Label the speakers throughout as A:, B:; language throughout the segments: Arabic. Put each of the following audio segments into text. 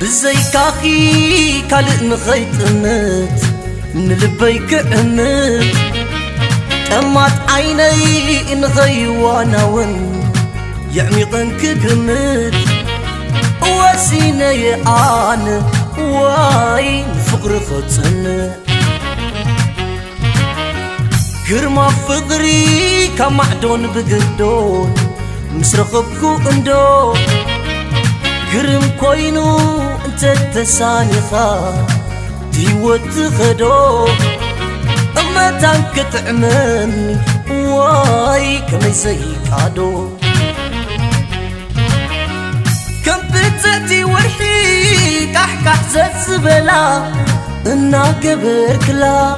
A: بزيكاخي كالق نخيطمت من لبي كأمت أمات عيني نخي واناون يعميقن كقمت واسيني آن واي فقر خطن كرما فقري كمعدون بقدون مسرخبكو اندو كرم كوينو انت التسانيخا ديوت خدو اما تانك تعمني واي كمي زيك عدو كم بتزتي ورحي كحكح زت زبلا انا قبركلا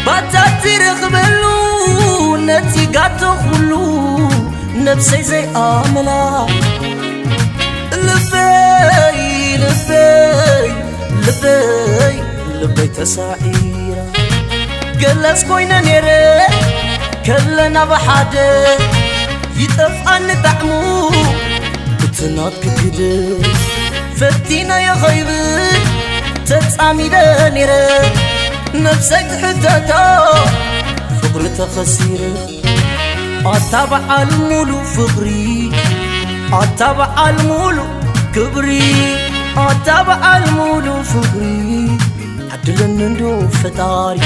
A: باتاتي رخبلو نتي قاتو خلو نفسي زي آملا لبي لبي لبي لبي تسعيرا قلس كوينا نيري كلنا بحادي يتفقن تعمو بتنات كده فتينا يا خيبي تتعمي دا نيري نفسك تحتاتا فقرتها خسيرة أتابع المولو فقري أتابع المولو كبري أتابع المولو فقري عدلن ندو فتاري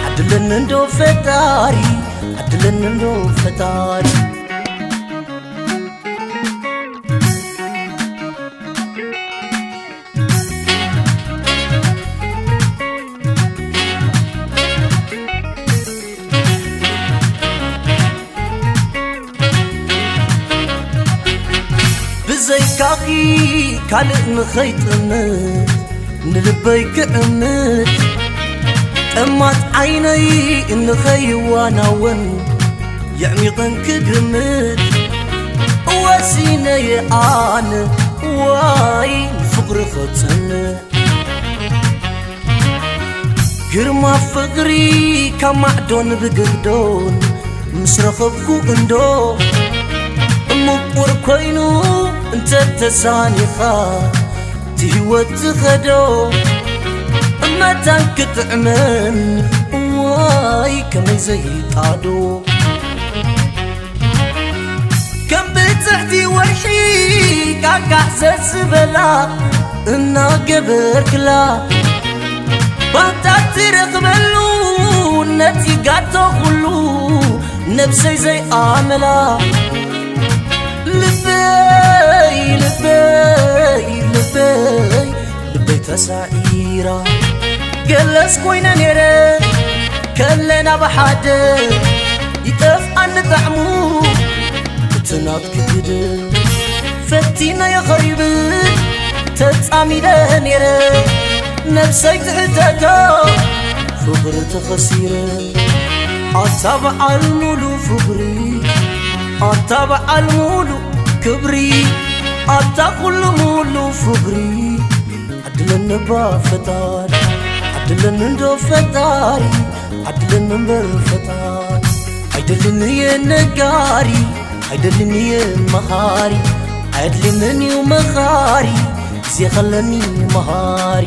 A: عدلن ندو فتاري عدلن ندو فتاري زيكاخي كالق نخيطمت نلبي كأمت أمات عيني نخي واناون يعميقن كقمت واسيني آن واي فقر خطن كرما فقري كمعدون بقردون مسرخبكو اندو مقور كوينو انت التسانيخا تهوت خدو اما تانك تعمن واي كمي زي قادو كم بتحتي ورحي كاكا زبلا انا قبركلا باتاتي رقبلو نتي قاتو خلو نفسي زي آملا لبي لبي لبي لبي تسعيرا قلس كوينا نيري كلنا بحادي يتفقن تعمو تنات كده فتينا يا خريبي تتعمي دا نيري نفسك تحتاتا فقرتها خسيرة أتابع المولو فقري أتابع المولو كبري أتاكل مولو فقري عدلن نبا فتاري عدلن ندو فتاري عدلن نمبر فتاري عدلن يا نقاري عدلن يا مهاري عدلن يا مخاري زي خلني مهاري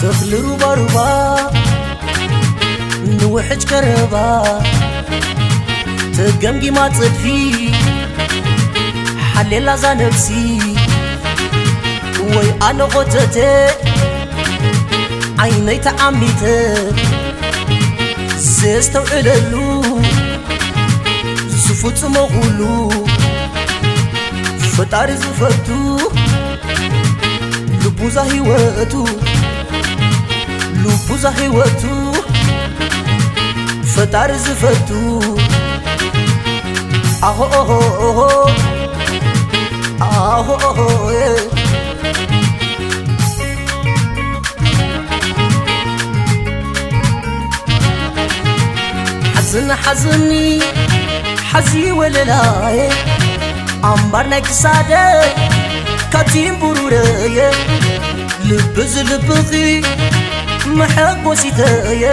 A: تخل روبا روبا نوحج كربا تقمقي ما تصدفي حليلا زا نفسي وي أنا غتتي عيني تعميتي زيستو إلالو زفوت مغولو فتار زفتو لبوزا هيواتو لبوزا هيواتو فتار زفتو اهو اهو اهو اهو اهو حزن حزني حزي ولا لا أمبرنا كسادة كاتين برورة لبز لبغي محق وسيتايا